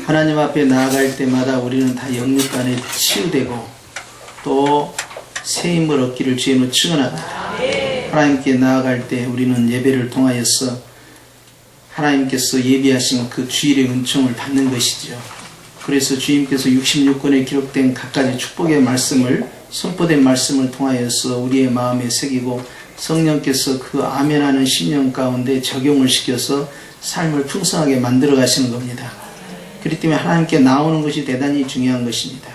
하나님 앞에 나아갈 때마다 우리는 다 영육간에 치유되고 또 새 힘을 얻기를 주의 축원합니다. 하나님께 나아갈 때 우리는 예배를 통하여서 하나님께서 예비하신 그 주일의 은총을 받는 것이죠. 그래서 주님께서 66권에 기록된 갖가지 축복의 말씀을 선포된 말씀을 통하여서 우리의 마음에 새기고 성령께서 그 아멘하는 신령 가운데 적용을 시켜서 삶을 풍성하게 만들어 가시는 겁니다. 그렇기 때문에 하나님께 나오는 것이 대단히 중요한 것입니다.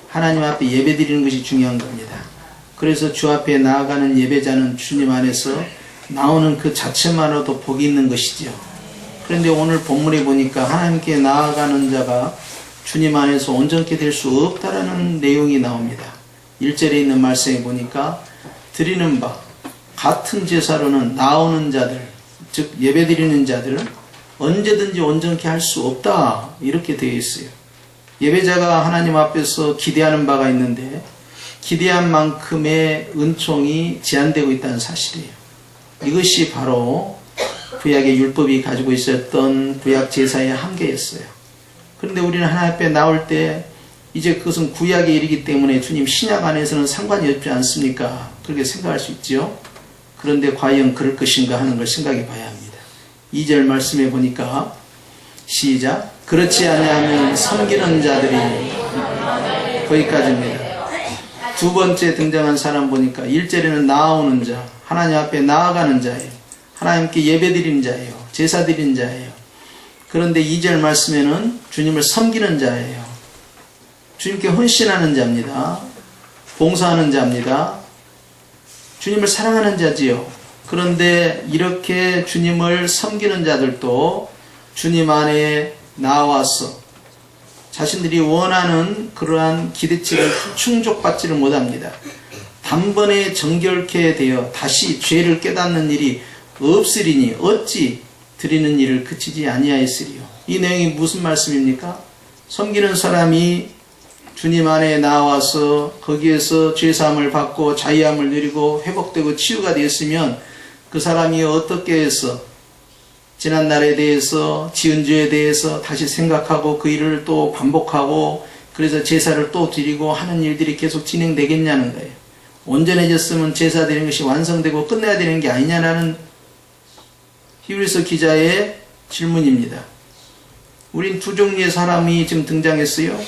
하나님 앞에 예배 드리는 것이 중요한 겁니다. 그래서 주 앞에 나아가는 예배자는 주님 안에서 나오는 그 자체만으로도 복이 있는 것이죠. 그런데 오늘 본문에 보니까 하나님께 나아가는 자가 주님 안에서 온전케 될 수 없다라는 내용이 나옵니다. 1절에 있는 말씀에 보니까 드리는 바 같은 제사로는 나오는 자들, 즉 예배 드리는 자들은 언제든지 온전케 할 수 없다 이렇게 되어 있어요. 예배자가 하나님 앞에서 기대하는 바가 있는데 기대한 만큼의 은총이 제한되고 있다는 사실이에요. 이것이 바로 구약의 율법이 가지고 있었던 구약 제사의 한계였어요. 그런데 우리는 하나님 앞에 나올 때 이제 그것은 구약의 일이기 때문에 주님 신약 안에서는 상관이 없지 않습니까? 그렇게 생각할 수 있죠. 그런데 과연 그럴 것인가 하는 걸 생각해 봐야 합니다. 2절 말씀에 보니까 시작 그렇지 아니하면 섬기는 자들이 거기까지입니다. 두 번째 등장한 사람 보니까 1절에는 나아오는 자, 하나님 앞에 나아가는 자예요. 하나님께 예배 드리는 자예요. 제사 드리는 자예요. 그런데 2절 말씀에는 주님을 섬기는 자예요. 주님께 헌신하는 자입니다. 봉사하는 자입니다. 주님을 사랑하는 자지요. 그런데 이렇게 주님을 섬기는 자들도 주님 안에 나와서 자신들이 원하는 그러한 기대치를 충족받지를 못합니다. 단번에 정결케 되어 다시 죄를 깨닫는 일이 없으리니 어찌 드리는 일을 그치지 아니하였으리요. 이 내용이 무슨 말씀입니까? 섬기는 사람이 주님 안에 나와서 거기에서 죄사함을 받고 자유함을 누리고 회복되고 치유가 되었으면 그 사람이 어떻게 해서 지난날에 대해서 지은 죄에 대해서 다시 생각하고 그 일을 또 반복하고 그래서 제사를 또 드리고 하는 일들이 계속 진행되겠냐는 거예요. 온전해졌으면 제사 드리는 것이 완성되고 끝내야 되는 게 아니냐라는 히브리서 기자의 질문입니다. 우린 두 종류의 사람이 지금 등장했어요.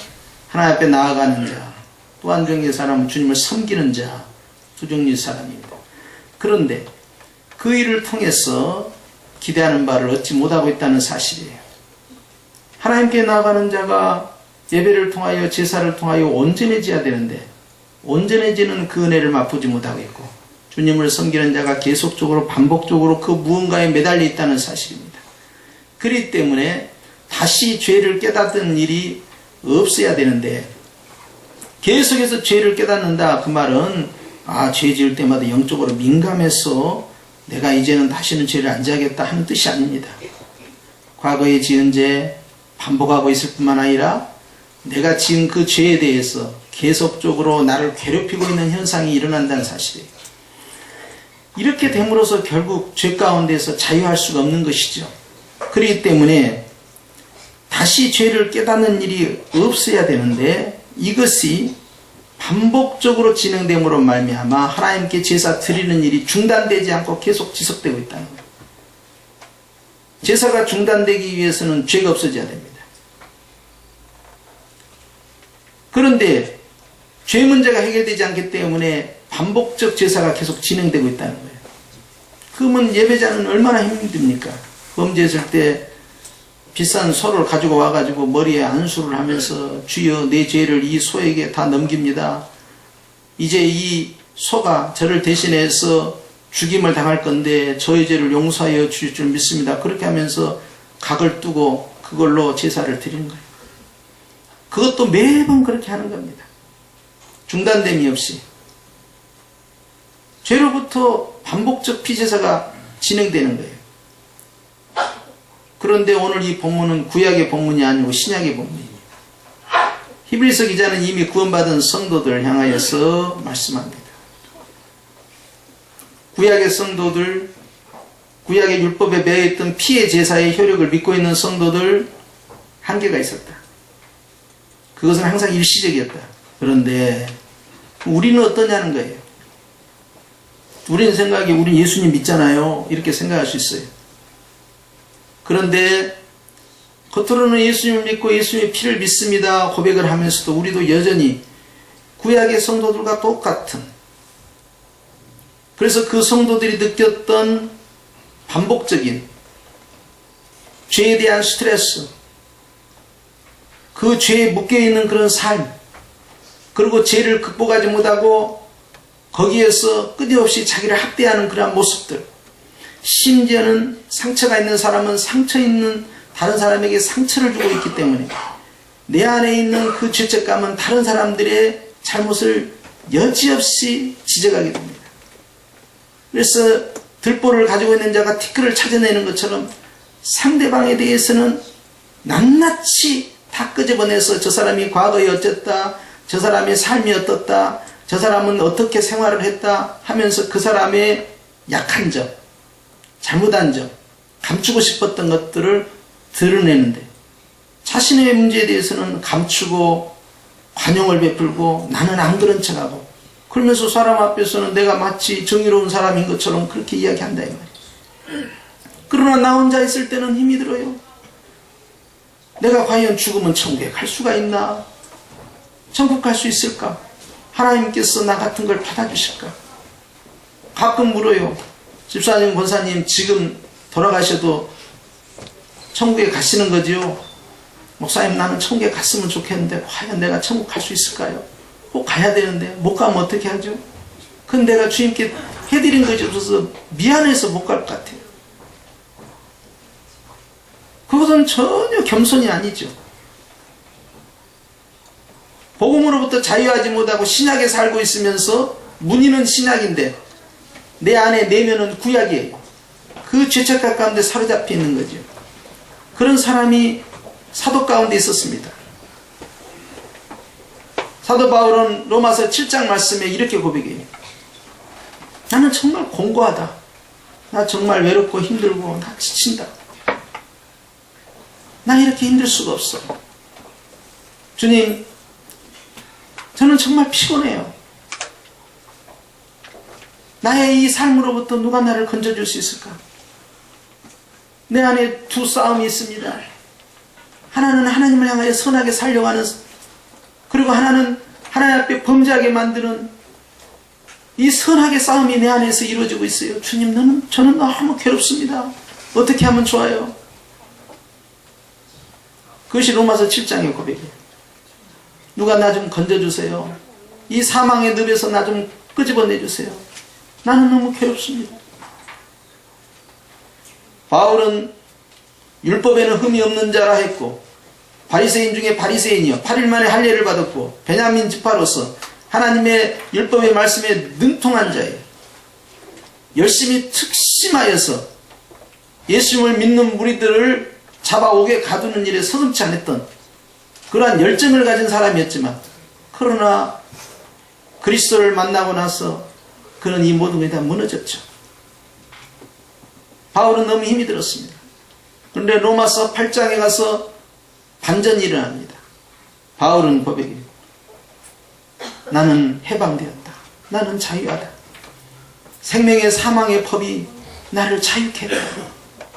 하나님 앞에 나아가는 자, 또 한 종류의 사람은 주님을 섬기는 자, 두 종류의 사람입니다. 그런데 그 일을 통해서 기대하는 바를 얻지 못하고 있다는 사실이에요. 하나님께 나아가는 자가 예배를 통하여 제사를 통하여 온전해져야 되는데 온전해지는 그 은혜를 맛보지 못하고 있고 주님을 섬기는 자가 계속적으로 반복적으로 그 무언가에 매달려 있다는 사실입니다. 그렇기 때문에 다시 죄를 깨닫는 일이 없어야 되는데 계속해서 죄를 깨닫는다 그 말은 죄 지을 때마다 영적으로 민감해서 내가 이제는 다시는 죄를 안 지하겠다 하는 뜻이 아닙니다. 과거에 지은 죄 반복하고 있을 뿐만 아니라 내가 지은 그 죄에 대해서 계속적으로 나를 괴롭히고 있는 현상이 일어난다는 사실이에요. 이렇게 됨으로써 결국 죄 가운데서 자유할 수가 없는 것이죠. 그렇기 때문에 다시 죄를 깨닫는 일이 없어야 되는데 이것이 반복적으로 진행됨으로 말미암아 하나님께 제사 드리는 일이 중단되지 않고 계속 지속되고 있다는 거예요. 제사가 중단되기 위해서는 죄가 없어져야 됩니다. 그런데 죄 문제가 해결되지 않기 때문에 반복적 제사가 계속 진행되고 있다는 거예요. 그러면 예배자는 얼마나 힘듭니까? 범죄했을 때 비싼 소를 가지고 와가지고 머리에 안수를 하면서 주여 내 죄를 이 소에게 다 넘깁니다. 이제 이 소가 저를 대신해서 죽임을 당할 건데 저의 죄를 용서하여 주실 줄 믿습니다. 그렇게 하면서 각을 두고 그걸로 제사를 드리는 거예요. 그것도 매번 그렇게 하는 겁니다. 중단됨이 없이. 죄로부터 반복적 피제사가 진행되는 거예요. 그런데 오늘 이 본문은 구약의 본문이 아니고 신약의 본문입니다. 히브리서 기자는 이미 구원받은 성도들을 향하여서 말씀합니다. 구약의 성도들, 구약의 율법에 매여있던 피의 제사의 효력을 믿고 있는 성도들, 한계가 있었다. 그것은 항상 일시적이었다. 그런데 우리는 어떠냐는 거예요. 우리는 생각이 우린 예수님 믿잖아요. 이렇게 생각할 수 있어요. 그런데 겉으로는 예수님을 믿고 예수님의 피를 믿습니다 고백을 하면서도 우리도 여전히 구약의 성도들과 똑같은, 그래서 그 성도들이 느꼈던 반복적인 죄에 대한 스트레스, 그 죄에 묶여있는 그런 삶, 그리고 죄를 극복하지 못하고 거기에서 끊임없이 자기를 학대하는 그러한 모습들, 심지어는 상처가 있는 사람은 상처 있는 다른 사람에게 상처를 주고 있기 때문에 내 안에 있는 그 죄책감은 다른 사람들의 잘못을 여지없이 지적하게 됩니다. 그래서 들보를 가지고 있는 자가 티끌을 찾아내는 것처럼 상대방에 대해서는 낱낱이 다 끄집어내서 저 사람이 과거에 어쨌다, 저 사람의 삶이 어떻다, 저 사람은 어떻게 생활을 했다 하면서 그 사람의 약한 점, 잘못한 점, 감추고 싶었던 것들을 드러내는데 자신의 문제에 대해서는 감추고 관용을 베풀고 나는 안 그런 척하고 그러면서 사람 앞에서는 내가 마치 정의로운 사람인 것처럼 그렇게 이야기한다 이 말이에요. 그러나 나 혼자 있을 때는 힘이 들어요. 내가 과연 죽으면 천국에 갈 수가 있나? 천국 갈 수 있을까? 하나님께서 나 같은 걸 받아주실까? 가끔 물어요. 집사님, 권사님 지금 돌아가셔도 천국에 가시는 거지요? 목사님 나는 천국에 갔으면 좋겠는데 과연 내가 천국 갈 수 있을까요? 꼭 가야 되는데 못 가면 어떻게 하죠? 그건 내가 주님께 해드린 것이 없어서 미안해서 못 갈 것 같아요. 그것은 전혀 겸손이 아니죠. 복음으로부터 자유하지 못하고 신약에 살고 있으면서 문의는 신약인데 내 안에 내면은 구약이에요. 그 죄책감 가운데 사로잡혀 있는 거죠. 그런 사람이 사도 가운데 있었습니다. 사도 바울은 로마서 7장 말씀에 이렇게 고백해요. 나는 정말 공고하다. 나 정말 외롭고 힘들고 나 지친다. 나 이렇게 힘들 수가 없어. 주님, 저는 정말 피곤해요. 나의 이 삶으로부터 누가 나를 건져줄 수 있을까? 내 안에 두 싸움이 있습니다. 하나는 하나님을 향하여 선하게 살려고 하는, 그리고 하나는 하나님 앞에 범죄하게 만드는 이 선하게 싸움이 내 안에서 이루어지고 있어요. 주님, 저는 너무 괴롭습니다. 어떻게 하면 좋아요? 그것이 로마서 7장의 고백이에요. 누가 나 좀 건져주세요. 이 사망의 늪에서 나 좀 끄집어내주세요. 나는 너무 괴롭습니다. 바울은 율법에는 흠이 없는 자라 했고 바리새인 중에 바리새인이요 8일 만에 할례를 받았고 베냐민 지파로서 하나님의 율법의 말씀에 능통한 자예요. 열심히 특심하여서 예수님을 믿는 무리들을 잡아오게 가두는 일에 서슴지 않았던 그러한 열정을 가진 사람이었지만 그러나 그리스도를 만나고 나서 그는 이 모든 것이 다 무너졌죠. 바울은 너무 힘이 들었습니다. 그런데 로마서 8장에 가서 반전이 일어납니다. 바울은 고백입니다. 나는 해방되었다. 나는 자유하다. 생명의 사망의 법이 나를 자유케 했다.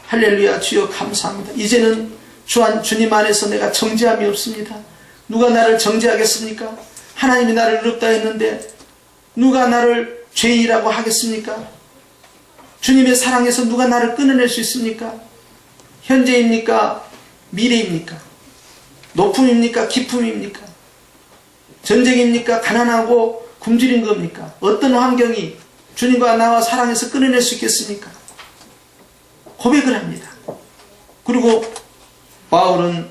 할렐루야. 주여 감사합니다. 이제는 주님 안에서 내가 정죄함이 없습니다. 누가 나를 정죄하겠습니까? 하나님이 나를 의롭다 했는데 누가 나를 죄인이라고 하겠습니까? 주님의 사랑에서 누가 나를 끊어낼 수 있습니까? 현재입니까? 미래입니까? 높음입니까? 깊음입니까? 전쟁입니까? 가난하고 굶주린 겁니까? 어떤 환경이 주님과 나와 사랑해서 끊어낼 수 있겠습니까? 고백을 합니다. 그리고 바울은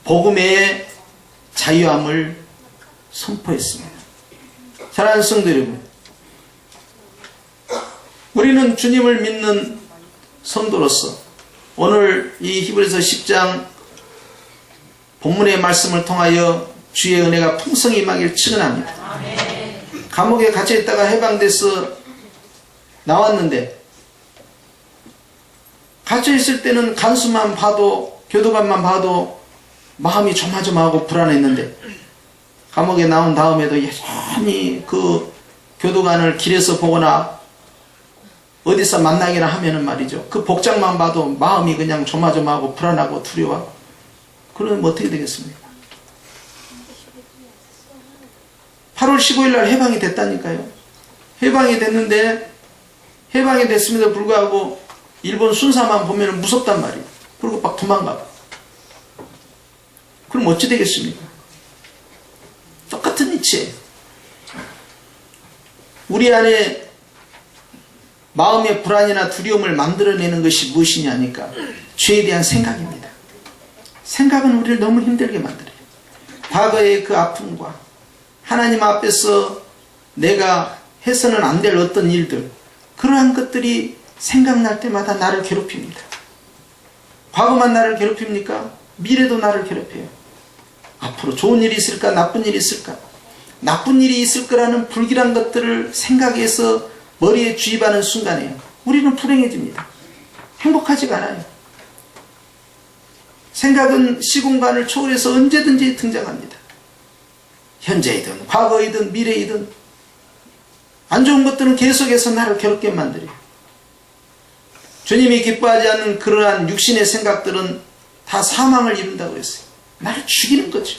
복음의 자유함을 선포했습니다. 사랑하는 성도 여러분, 우리는 주님을 믿는 성도로서 오늘 이 히브리서 10장 본문의 말씀을 통하여 주의 은혜가 풍성히 임하기를 축원합니다. 감옥에 갇혀있다가 해방돼서 나왔는데 갇혀있을 때는 간수만 봐도 교도관만 봐도 마음이 조마조마하고 불안했는데 감옥에 나온 다음에도 여전히 그 교도관을 길에서 보거나 어디서 만나기나 하면은 말이죠. 그 복장만 봐도 마음이 그냥 조마조마하고 불안하고 두려워. 그러면 어떻게 되겠습니까? 8월 15일 날 해방이 됐다니까요. 해방이 됐는데 해방이 됐음에도 불구하고 일본 순사만 보면 무섭단 말이에요. 그리고 막 도망가. 그럼 어찌 되겠습니까? 똑같은 이치예요. 우리 안에 마음의 불안이나 두려움을 만들어내는 것이 무엇이냐니까 죄에 대한 생각입니다. 생각은 우리를 너무 힘들게 만들어요. 과거의 그 아픔과 하나님 앞에서 내가 해서는 안 될 어떤 일들, 그러한 것들이 생각날 때마다 나를 괴롭힙니다. 과거만 나를 괴롭힙니까? 미래도 나를 괴롭혀요. 앞으로 좋은 일이 있을까? 나쁜 일이 있을까? 나쁜 일이 있을 거라는 불길한 것들을 생각해서 머리에 주입하는 순간에 우리는 불행해집니다. 행복하지가 않아요. 생각은 시공간을 초월해서 언제든지 등장합니다. 현재이든 과거이든 미래이든 안 좋은 것들은 계속해서 나를 괴롭게 만들어요. 주님이 기뻐하지 않는 그러한 육신의 생각들은 다 사망을 이룬다고 했어요. 나를 죽이는 거죠.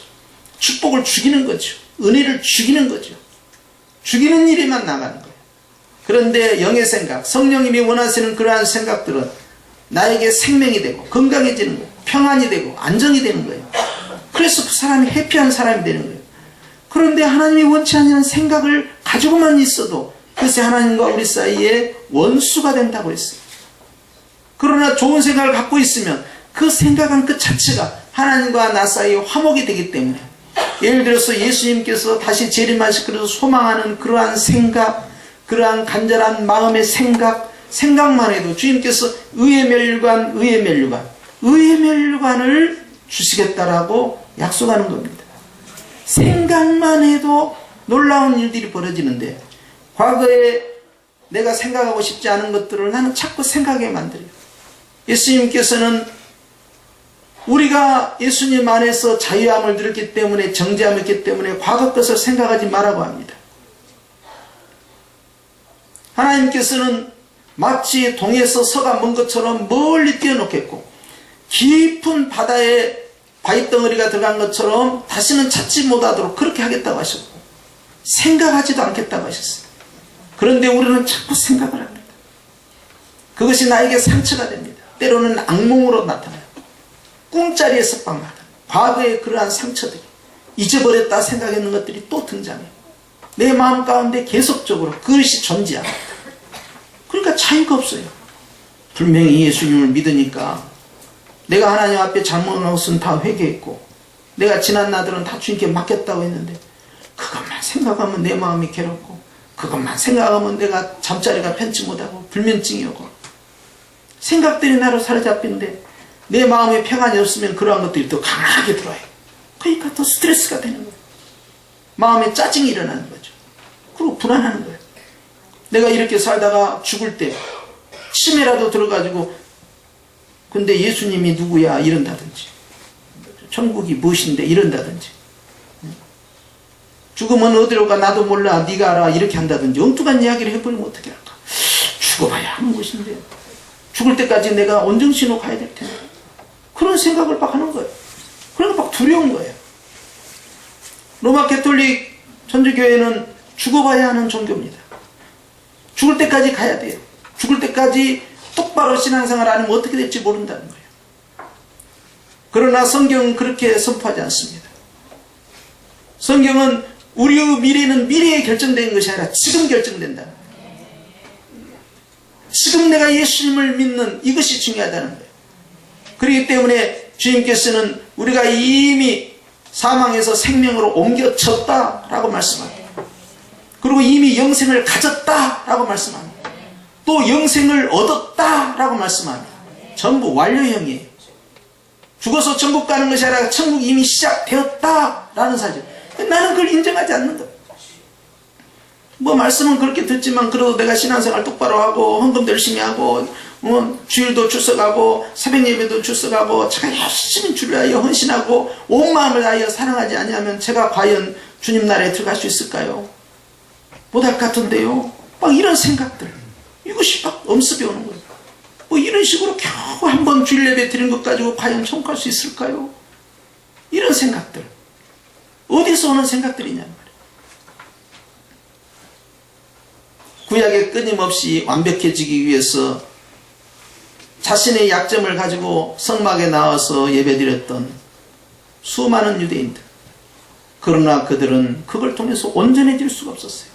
축복을 죽이는 거죠. 은혜를 죽이는 거죠. 죽이는 일에만 나가는 거예요. 그런데 영의 생각, 성령님이 원하시는 그러한 생각들은 나에게 생명이 되고 건강해지는 거예요. 평안이 되고 안정이 되는 거예요. 그래서 그 사람이 해피한 사람이 되는 거예요. 그런데 하나님이 원치 않는 생각을 가지고만 있어도 그것이 하나님과 우리 사이에 원수가 된다고 했어요. 그러나 좋은 생각을 갖고 있으면 그 생각은 그 자체가 하나님과 나 사이에 화목이 되기 때문에, 예를 들어서 예수님께서 다시 재림하실 것을 소망하는 그러한 생각, 그러한 간절한 마음의 생각만 해도 주님께서 의의 멸류관을 주시겠다라고 약속하는 겁니다. 생각만 해도 놀라운 일들이 벌어지는데, 과거에 내가 생각하고 싶지 않은 것들을 나는 자꾸 생각하게 만들어요. 예수님께서는 우리가 예수님 안에서 자유함을 누렸기 때문에, 정죄함을 했기 때문에 과거 것을 생각하지 말라고 합니다. 하나님께서는 마치 동에서 서가 먼 것처럼 멀리 띄어놓겠고, 깊은 바다에 바위덩어리가 들어간 것처럼 다시는 찾지 못하도록 그렇게 하겠다고 하셨고, 생각하지도 않겠다고 하셨어요. 그런데 우리는 자꾸 생각을 합니다. 그것이 나에게 상처가 됩니다. 때로는 악몽으로 나타나요. 꿈자리에 석방받아 과거의 그러한 상처들이, 잊어버렸다 생각했는 것들이 또 등장해요. 내 마음 가운데 계속적으로 그것이 존재합니다. 그러니까 차이가 없어요. 분명히 예수님을 믿으니까 내가 하나님 앞에 잘못한 것은 다 회개했고, 내가 지난 날들은 다 주님께 맡겼다고 했는데, 그것만 생각하면 내 마음이 괴롭고, 그것만 생각하면 내가 잠자리가 편치 못하고 불면증이 오고, 생각들이 나로 사로잡히는데 내 마음에 평안이 없으면 그러한 것들이 더 강하게 들어와요. 그러니까 더 스트레스가 되는 거예요. 마음에 짜증이 일어나는 거죠. 그리고 불안하는 거예요. 내가 이렇게 살다가 죽을 때 치매라도 들어가지고, 근데 예수님이 누구야 이런다든지, 천국이 무엇인데 이런다든지, 죽으면 어디로 가 나도 몰라 네가 알아 이렇게 한다든지 엉뚱한 이야기를 해버리면 어떻게 할까. 죽어봐야 하는 것인데 죽을 때까지 내가 온정신으로 가야 될 텐데, 그런 생각을 막 하는 거예요. 그러니까 막 두려운 거예요. 로마 가톨릭 천주교회는 죽어봐야 하는 종교입니다. 죽을 때까지 가야 돼요. 죽을 때까지 똑바로 신앙생활 안 하면 어떻게 될지 모른다는 거예요. 그러나 성경은 그렇게 선포하지 않습니다. 성경은 우리의 미래는 미래에 결정된 것이 아니라 지금 결정된다. 지금 내가 예수님을 믿는 이것이 중요하다는 거예요. 그렇기 때문에 주님께서는 우리가 이미 사망에서 생명으로 옮겨졌다라고 말씀합니다. 그리고 이미 영생을 가졌다라고 말씀합니다. 또 영생을 얻었다라고 말씀합니다. 전부 완료형이에요. 죽어서 천국 가는 것이 아니라 천국이 이미 시작되었다라는 사실. 나는 그걸 인정하지 않는 거예요. 뭐 말씀은 그렇게 듣지만 그래도 내가 신앙생활 똑바로 하고 헌금도 열심히 하고 주일도 출석하고 새벽 예배도 출석하고 제가 열심히 주를 위하여 헌신하고 온 마음을 다하여 사랑하지 아니하면 제가 과연 주님 나라에 들어갈 수 있을까요? 못할 것 같은데요. 막 이런 생각들, 이것이 막 엄습이 오는 거예요. 뭐 이런 식으로 겨우 한번 주일 예배 드린 것 가지고 과연 천국 갈 수 있을까요? 이런 생각들, 어디서 오는 생각들이냐 말이에요. 구약에 끊임없이 완벽해지기 위해서 자신의 약점을 가지고 성막에 나와서 예배드렸던 수많은 유대인들, 그러나 그들은 그걸 통해서 온전해질 수가 없었어요.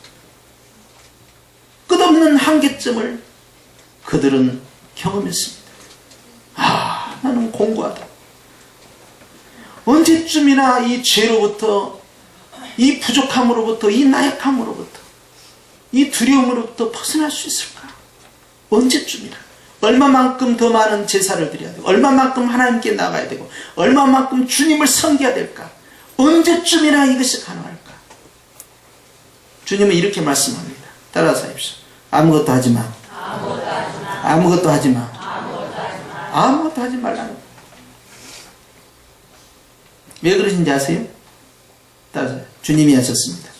끝없는 한계점을 그들은 경험했습니다. 나는 공고하다. 언제쯤이나 이 죄로부터, 이 부족함으로부터, 이 나약함으로부터, 이 두려움으로부터 벗어날 수 있을까? 언제쯤이나. 얼마만큼 더 많은 제사를 드려야 되고, 얼마만큼 하나님께 나가야 되고, 얼마만큼 주님을 섬겨야 될까? 언제쯤이나 이것이 가능할까? 주님은 이렇게 말씀합니다. 따라서 하십시오. 아무것도 하지 마. 아무것도 하지 마. 아무것도 하지 말라는 거예요. 왜 그러신지 아세요? 따라서 주님이 하셨습니다.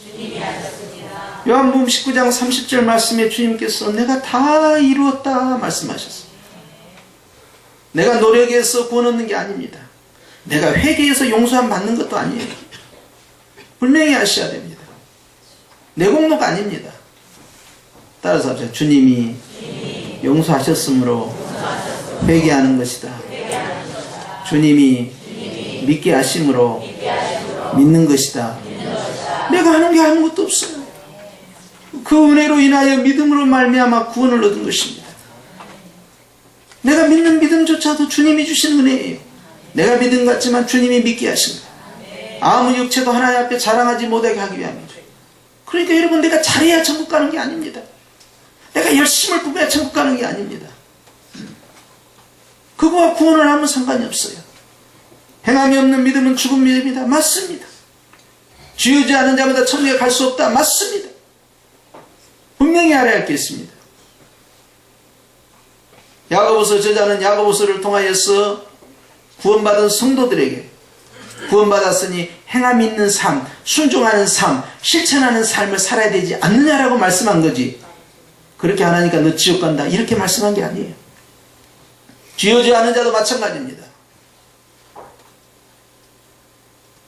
요한복음 19장 30절 말씀에 주님께서 내가 다 이루었다 말씀하셨어요. 내가 노력해서 구원 얻는 게 아닙니다. 내가 회개해서 용서함 받는 것도 아니에요. 분명히 하셔야 됩니다. 내 공로가 아닙니다. 따라서 하죠. 주님이 용서하셨으므로 회개하는 것이다. 주님이 믿게 하심으로 믿는 것이다. 내가 하는 게 아무것도 없어요. 그 은혜로 인하여 믿음으로 말미암아 구원을 얻은 것입니다. 내가 믿는 믿음조차도 주님이 주신 은혜예요. 내가 믿음 같지만 주님이 믿게 하신 거예요. 아무 육체도 하나님 앞에 자랑하지 못하게 하기 위함이죠. 그러니까 여러분, 내가 잘해야 천국 가는 게 아닙니다. 내가 열심을 부어야 천국 가는 게 아닙니다. 그거와 구원을 아무 상관이 없어요. 행함이 없는 믿음은 죽은 믿음이다. 맞습니다. 지우지 않은 자마다 천국에 갈 수 없다. 맞습니다. 분명히 알아야 할 게 있습니다. 야고보서 저자는 야고보서를 통하여서 구원받은 성도들에게 구원받았으니 행함 있는 삶, 순종하는 삶, 실천하는 삶을 살아야 되지 않느냐라고 말씀한 거지. 그렇게 안 하니까 너 지옥 간다 이렇게 말씀한 게 아니에요. 지우지 않은 자도 마찬가지입니다.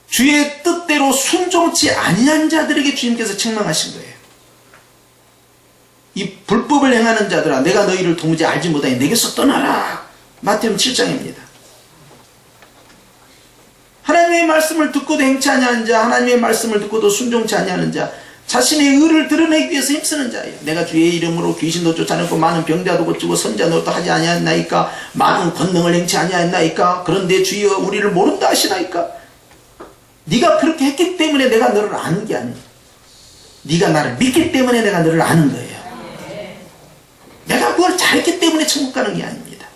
주의 뜻대로 순종치 아니한 자들에게 주님께서 책망하신 거예요. 이 불법을 행하는 자들아, 내가 너희를 도무지 알지 못하니 내게서 떠나라. 마태복음 7장입니다. 하나님의 말씀을 듣고도 행치 아니하는 자, 하나님의 말씀을 듣고도 순종치 아니하는 자, 자신의 의를 드러내기 위해서 힘쓰는 자예요. 내가 주의 이름으로 귀신도 쫓아내고 많은 병자도 고치고 선자 노릇도 하지 아니하였나이까? 많은 권능을 행치 아니하였나이까? 그런데 주여 우리를 모른다 하시나이까? 네가 그렇게 했기 때문에 내가 너를 아는 게 아니에요. 네가 나를 믿기 때문에 내가 너를 아는 거예요. 내가 그걸 잘했기 때문에 천국 가는 게 아닙니다.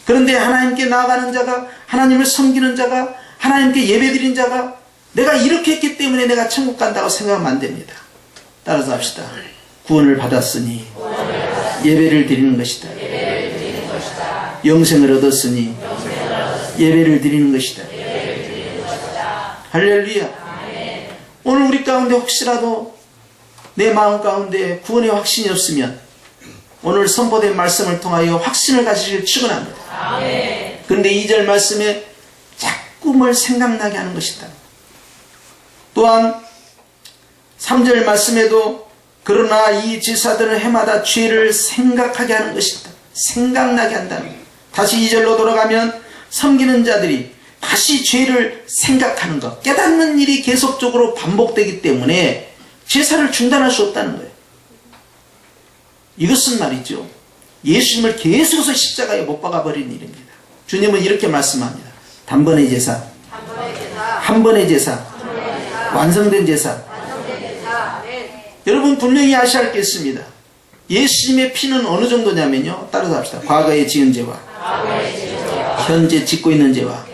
그런데 하나님께 나아가는 자가, 하나님을 섬기는 자가, 하나님께 예배드린 자가 내가 이렇게 했기 때문에 내가 천국 간다고 생각하면 안 됩니다. 따라서 합시다. 구원을 받았으니 예배를 드리는 것이다. 영생을 얻었으니 예배를 드리는 것이다. 할렐루야. 오늘 우리 가운데 혹시라도 내 마음 가운데 구원의 확신이 없으면 오늘 선포된 말씀을 통하여 확신을 가지시길 축원합니다. 그런데 2절 말씀에 자꾸 뭘 생각나게 하는 것이다. 또한 3절 말씀에도 그러나 이 제사들은 해마다 죄를 생각하게 하는 것이다. 생각나게 한다는 거예요. 다시 2절로 돌아가면 섬기는 자들이 다시 죄를 생각하는 것, 깨닫는 일이 계속적으로 반복되기 때문에 제사를 중단할 수 없다는 거예요. 이것은 말이죠, 예수님을 계속해서 십자가에 못 박아버린 일입니다. 주님은 이렇게 말씀합니다. 단번의 제사, 한 번의 제사, 완성된 제사. 여러분 분명히 아셔야 할 게 있습니다. 예수님의 피는 어느 정도냐면요, 따라서 합시다. 과거에 지은 죄와 현재 짓고 있는 죄와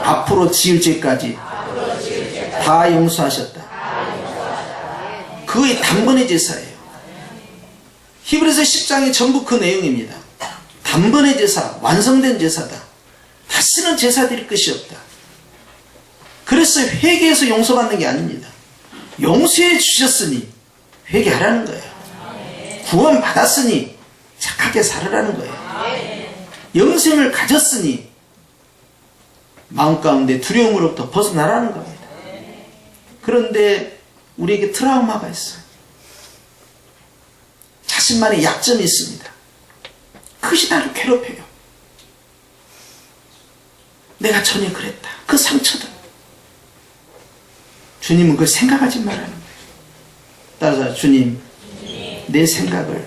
앞으로 지을 죄까지 다 용서하셨다. 그의 단번의 제사예요. 히브리서 10장이 전부 그 내용입니다. 단번에 제사, 완성된 제사다. 다시는 제사 드릴 것이 없다. 그래서 회개해서 용서받는 게 아닙니다. 용서해 주셨으니 회개하라는 거예요. 구원 받았으니 착하게 살으라는 거예요. 영생을 가졌으니 마음 가운데 두려움으로부터 벗어나라는 겁니다. 그런데 우리에게 트라우마가 있어요. 자신만의 약점이 있습니다. 그것이 나를 괴롭혀요. 내가 전에 그랬다. 그 상처다. 주님은 그걸 생각하지 말라는 거예요. 따라서 주님, 내 생각을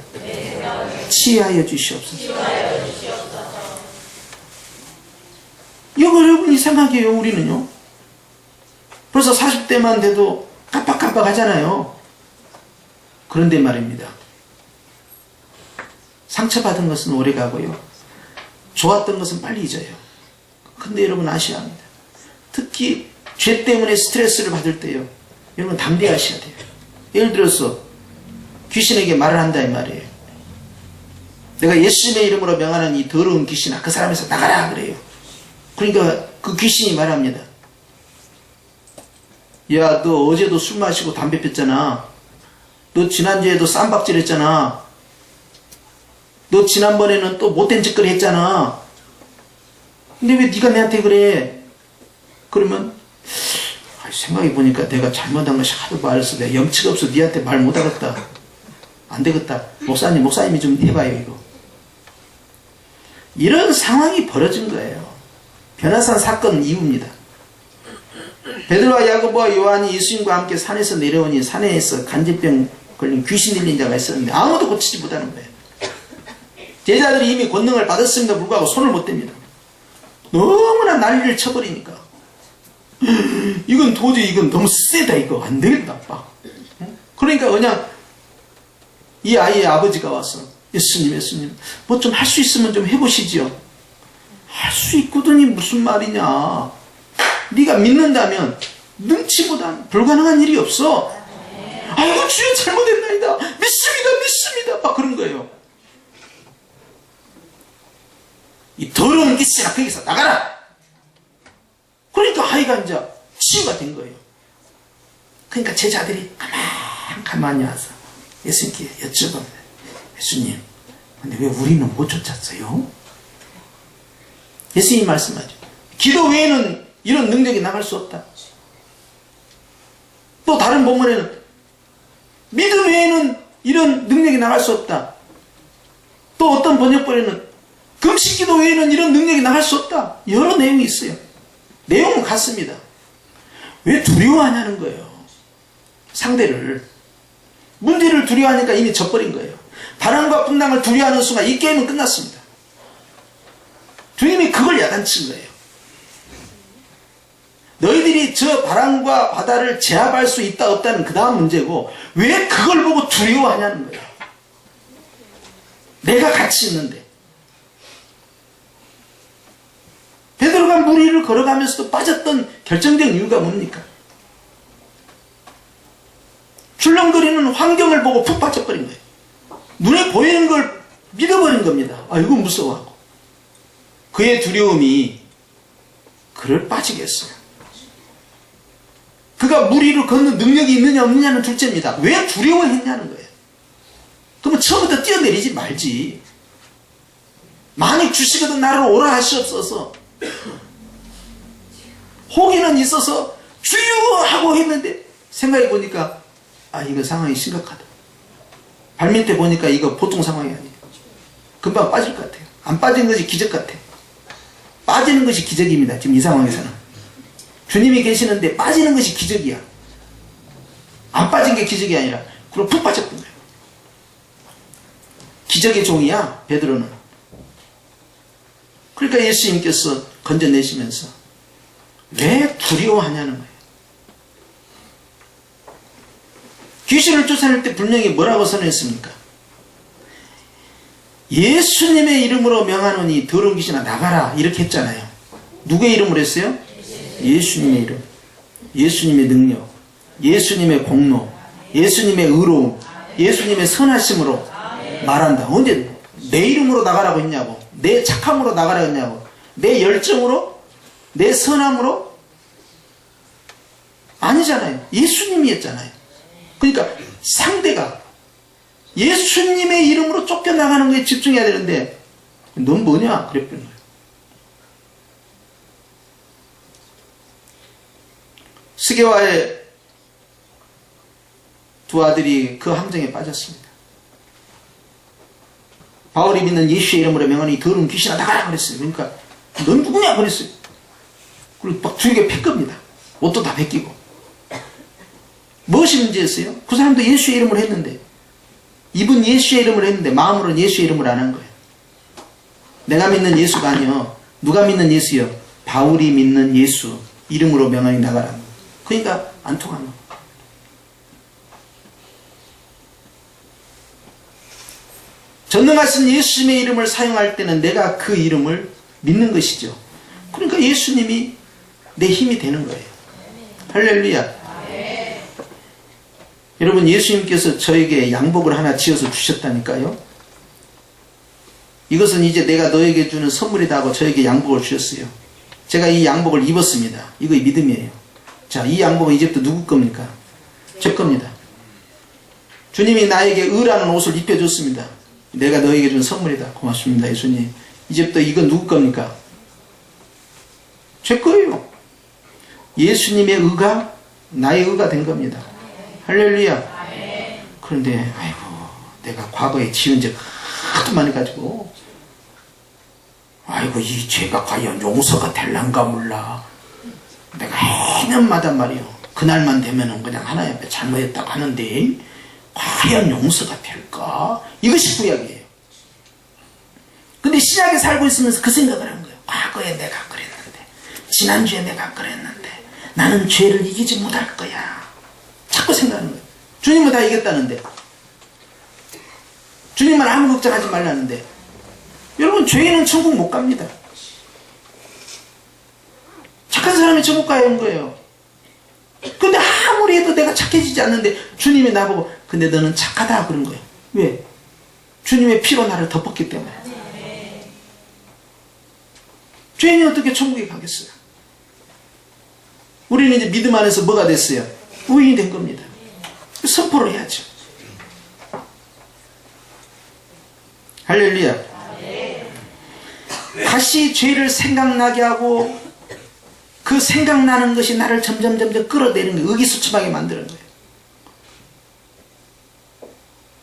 치유하여 주시옵소서. 이거 여러분 이상하게요. 우리는요. 벌써 40대만 돼도 깜빡깜빡 하잖아요. 그런데 말입니다. 상처받은 것은 오래 가고요. 좋았던 것은 빨리 잊어요. 근데 여러분 아셔야 합니다. 특히 죄 때문에 스트레스를 받을 때요. 여러분 담대하셔야 돼요. 예를 들어서 귀신에게 말을 한다 이 말이에요. 내가 예수님의 이름으로 명하는 이 더러운 귀신아 그 사람에서 나가라 그래요. 그러니까 그 귀신이 말합니다. 야, 너 어제도 술 마시고 담배 폈잖아. 너 지난주에도 쌈박질 했잖아. 너 지난번에는 또 못된 짓거리 했잖아. 근데 왜 네가 내한테 그래? 그러면 생각해보니까 내가 잘못한 것이 하도 많아서 내가 염치가 없어 네한테 말 못하겠다. 안 되겠다. 목사님이 좀 해봐요 이거. 이런 상황이 벌어진 거예요. 변화산 사건 이후입니다. 베드로와 야고보와 요한이 예수님과 함께 산에서 내려오니 산에서 간질병 걸린 귀신 들린 자가 있었는데 아무도 고치지 못하는 거예요. 제자들이 이미 권능을 받았음에도 불구하고 손을 못 댑니다. 너무나 난리를 쳐버리니까 이건 도저히 이건 너무 세다 이거 안 되겠다 아빠. 그러니까 그냥 이 아이의 아버지가 와서 예수님 뭐 좀 할 수 있으면 좀 해보시지요. 할 수 있거든이 무슨 말이냐. 네가 믿는다면 능치보단 불가능한 일이 없어. 아이고 주여 잘못했나이다. 믿습니다 막 그런 거예요. 이 더러운 기씨나 거기서 나가라. 그러니까 아이가 이제 치유가 된 거예요. 그러니까 제자들이 가만히 와서 예수님께 여쭤봅니다. 예수님, 근데 왜 우리는 못 쫓았어요? 예수님이 말씀하죠. 기도 외에는 이런 능력이 나갈 수 없다. 또 다른 본문에는 믿음 외에는 이런 능력이 나갈 수 없다. 또 어떤 번역본에는 금식 기도 외에는 이런 능력이 나갈 수 없다. 여러 내용이 있어요. 내용은 같습니다. 왜 두려워하냐는 거예요. 상대를. 문제를 두려워하니까 이미 져버린 거예요. 바람과 풍랑을 두려워하는 순간 이 게임은 끝났습니다. 주님이 그걸 야단친 거예요. 너희들이 저 바람과 바다를 제압할 수 있다 없다는 그 다음 문제고 왜 그걸 보고 두려워하냐는 거예요. 내가 같이 있는데. 베드로가 물 위를 걸어가면서도 빠졌던 결정적인 이유가 뭡니까? 출렁거리는 환경을 보고 푹 빠져버린 거예요. 눈에 보이는 걸 믿어버린 겁니다. 아, 이거 무서워하고. 그의 두려움이 그를 빠지게 했어요. 그가 물 위를 걷는 능력이 있느냐 없느냐는 둘째입니다. 왜 두려워했냐는 거예요. 그러면 처음부터 뛰어내리지 말지. 만약 주시거든 나를 오라 하시옵소서. 호기는 있어서 주여 하고 했는데 생각해보니까 아 이거 상황이 심각하다. 발밑에 보니까 이거 보통 상황이 아니에요. 금방 빠질 것 같아요. 안 빠진 것이 기적 같아요. 빠지는 것이 기적입니다. 지금 이 상황에서는. 주님이 계시는데 빠지는 것이 기적이야. 안 빠진 게 기적이 아니라 그럼 푹 빠졌던 거예요. 기적의 종이야 베드로는. 그러니까 예수님께서 건져내시면서 왜 두려워하냐는 거예요. 귀신을 쫓아낼 때 분명히 뭐라고 선언했습니까? 예수님의 이름으로 명하노니 더러운 귀신아 나가라 이렇게 했잖아요. 누구의 이름으로 했어요? 예수님의 이름, 예수님의 능력, 예수님의 공로, 예수님의 의로움, 예수님의 선하심으로 말한다. 언제 내 이름으로 나가라고 했냐고. 내 착함으로 나가라 했냐고. 내 열정으로? 내 선함으로? 아니잖아요. 예수님이 했잖아요. 그러니까 상대가 예수님의 이름으로 쫓겨나가는 거에 집중해야 되는데 넌 뭐냐? 그랬던 거예요. 스게와의 두 아들이 그 함정에 빠졌습니다. 바울이 믿는 예수의 이름으로 명하니 더러운 귀신아 나가라 그랬어요. 그러니까 넌 누구냐 그랬어요. 그리고 막 두에게 팰 겁니다. 옷도 다 벗기고. 무엇이 문제였어요? 그 사람도 예수의 이름으로 했는데, 입은 예수의 이름으로 했는데 마음으로는 예수의 이름으로 안 한 거예요. 내가 믿는 예수가 아니요. 누가 믿는 예수요? 바울이 믿는 예수 이름으로 명하니 나가라. 그러니까 안 통한 거예요. 전능하신 예수님의 이름을 사용할 때는 내가 그 이름을 믿는 것이죠. 그러니까 예수님이 내 힘이 되는 거예요. 할렐루야. 여러분, 예수님께서 저에게 양복을 하나 지어서 주셨다니까요. 이것은 이제 내가 너에게 주는 선물이다 하고 저에게 양복을 주셨어요. 제가 이 양복을 입었습니다. 이거 믿음이에요. 자, 이 양복은 이제부터 누구 겁니까? 제 겁니다. 주님이 나에게 의라는 옷을 입혀줬습니다. 내가 너에게 준 선물이다. 고맙습니다, 예수님. 이제부터 이건 누구 겁니까? 제 거예요. 예수님의 의가 나의 의가 된 겁니다. 할렐루야. 그런데 아이고, 내가 과거에 지은 죄가 하도 많이 가지고 아이고, 이 죄가 과연 용서가 될란가 몰라. 내가 해년마다 말이요, 그날만 되면은 그냥 하나님 앞에 잘못했다고 하는데 과연 용서가 될까? 이것이 구약이에요. 근데 신약에 살고 있으면서 그 생각을 한 거예요. 과거에 내가 그랬는데, 지난주에 내가 그랬는데 나는 죄를 이기지 못할 거야. 자꾸 생각하는 거예요. 주님은 다 이겼다는데, 주님만 아무 걱정하지 말라는데. 여러분, 죄인은 천국 못 갑니다. 착한 사람이 천국 가야 하는 거예요. 근데 아무리 해도 내가 착해지지 않는데 주님이 나보고 근데 너는 착하다 그런 거예요. 왜? 주님의 피로 나를 덮었기 때문에. 죄인이 어떻게 천국에 가겠어요? 우리는 이제 믿음 안에서 뭐가 됐어요? 의인이 된 겁니다. 선포를 해야죠. 할렐루야. 다시 죄를 생각나게 하고 그 생각나는 것이 나를 점점 끌어내리는 거예요. 의기소침하게 만드는 거예요.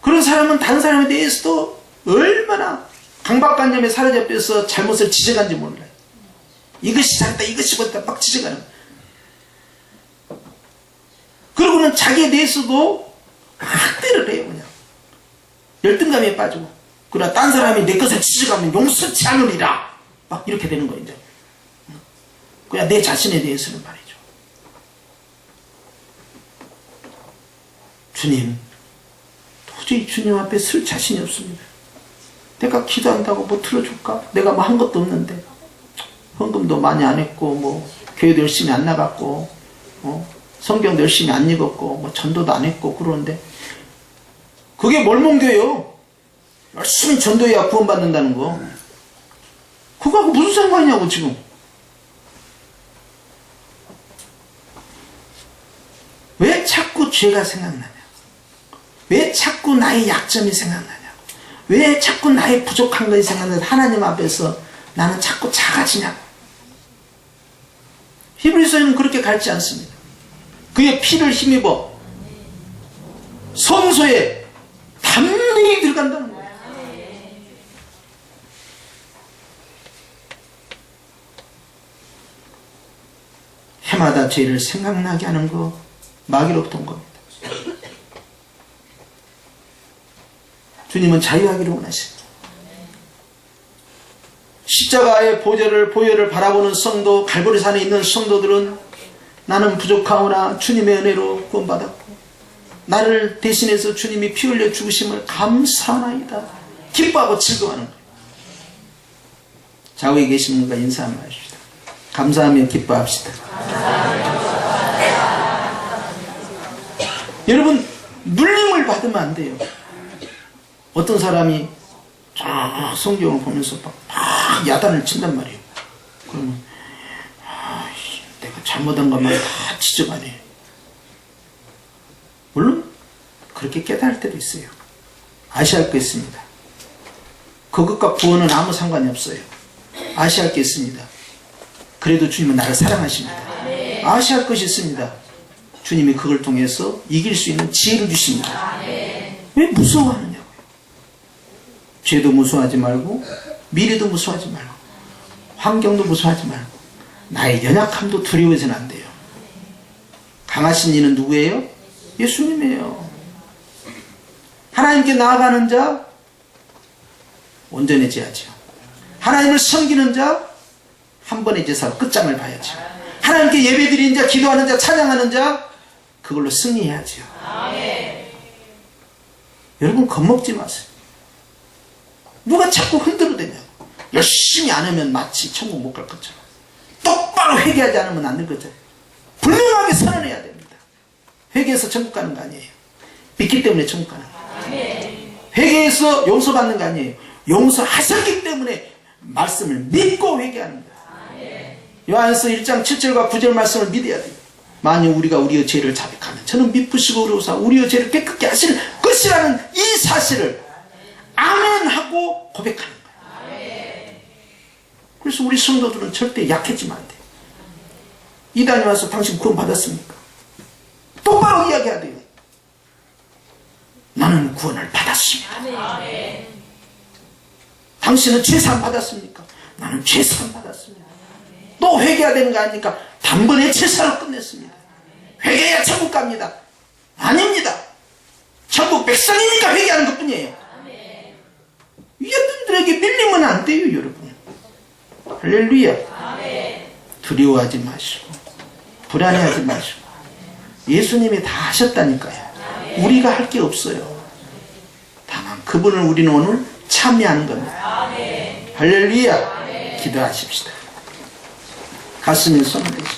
그런 사람은 다른 사람에 대해서도 얼마나 강박관념에 사로잡혀서 잘못을 지적한지 몰라요. 이것이 잘했다, 이것이 못했다 막 지적하는 거예요. 그러고는 자기에 대해서도 학대를 해요. 그냥 열등감에 빠지고. 그러나 딴 사람이 내 것을 지적하면 용서치 않으리라 막 이렇게 되는 거예요. 이제 그냥 내 자신에 대해서는 말이죠. 주님, 도저히 주님 앞에 설 자신이 없습니다. 내가 기도한다고 뭐 들어줄까? 내가 뭐 한 것도 없는데, 헌금도 많이 안 했고, 뭐 교회도 열심히 안 나갔고, 성경도 열심히 안 읽었고, 뭐 전도도 안 했고 그러는데, 그게 몰몬교예요. 열심히 전도해야 구원받는다는 거. 그거하고 무슨 상관이냐고 지금. 왜 자꾸 죄가 생각나냐고. 왜 자꾸 나의 약점이 생각나냐고. 왜 자꾸 나의 부족한 것이 생각나냐고. 하나님 앞에서 나는 자꾸 작아지냐고. 히브리서에는 그렇게 가르치지 않습니다. 그의 피를 힘입어 성소에 담대히 들어간다는 거예요. 해마다 죄를 생각나게 하는 거 마귀로부터 온 겁니다. 주님은 자유하기를 원하십니다. 십자가의 보혈을 바라보는 성도, 갈보리산에 있는 성도들은 나는 부족하오나 주님의 은혜로 구원받았고 나를 대신해서 주님이 피 흘려 죽으심을 감사하나이다 기뻐하고 즐거워하는 거예요. 좌우에 계신 분과 인사 한번 하십시다. 감사하며 기뻐합시다. 여러분, 눌림을 받으면 안 돼요. 어떤 사람이 쫙 성경을 보면서 막 막 야단을 친단 말이에요. 그러면 내가 잘못한 것만 다 지적하네. 물론 그렇게 깨달을 때도 있어요. 아셔야 할 게 있습니다. 그것과 구원은 아무 상관이 없어요. 아셔야 할 게 있습니다. 그래도 주님은 나를 사랑하십니다. 아셔야 할 것이 있습니다. 주님이 그걸 통해서 이길 수 있는 지혜를 주십니다. 왜 무서워하느냐고요. 죄도 무서워하지 말고 미래도 무서워하지 말고 환경도 무서워하지 말고 나의 연약함도 두려워해서는 안 돼요. 강하신 이는 누구예요? 예수님이에요. 하나님께 나아가는 자 온전해져야죠. 하나님을 섬기는 자 한 번의 제사로 끝장을 봐야죠. 하나님께 예배드리는 자, 기도하는 자, 찬양하는 자 그걸로 승리해야죠. 여러분 겁먹지 마세요. 누가 자꾸 흔들어대냐고. 열심히 안 하면 마치 천국 못 갈 것처럼. 똑바로 회개하지 않으면 안 될 것처럼. 분명하게 선언해야 됩니다. 회개해서 천국 가는 거 아니에요. 믿기 때문에 천국 가는 거예요. 회개해서 용서받는 거 아니에요. 용서하셨기 때문에 말씀을 믿고 회개하는 거예요. 요한서 1장 7절과 9절 말씀을 믿어야 돼요. 만약 우리가 우리의 죄를 자백하면 저는 미쁘시고 의로우사 우리의 죄를 깨끗게 하시는 것이라는 이 사실을 아멘하고 고백하는 거예요. 그래서 우리 성도들은 절대 약해지면 안 돼요. 이단이 와서 당신 구원 받았습니까? 똑바로 이야기해야 돼요. 나는 구원을 받았습니다. 당신은 죄사함 받았습니까? 나는 죄사함 받았습니다. 또 회개해야 되는 거 아닙니까? 단번에 제사로 끝냈습니다. 회개해야 천국 갑니다. 아닙니다. 천국 백성이니까 회개하는 것 뿐이에요. 이분들에게 밀리면 안 돼요, 여러분. 할렐루야. 두려워하지 마시고 불안해하지 마시고 예수님이 다 하셨다니까요. 우리가 할 게 없어요. 다만 그분을 우리는 오늘 참여하는 겁니다. 할렐루야. 기도하십시다. 가슴에 손을 대시고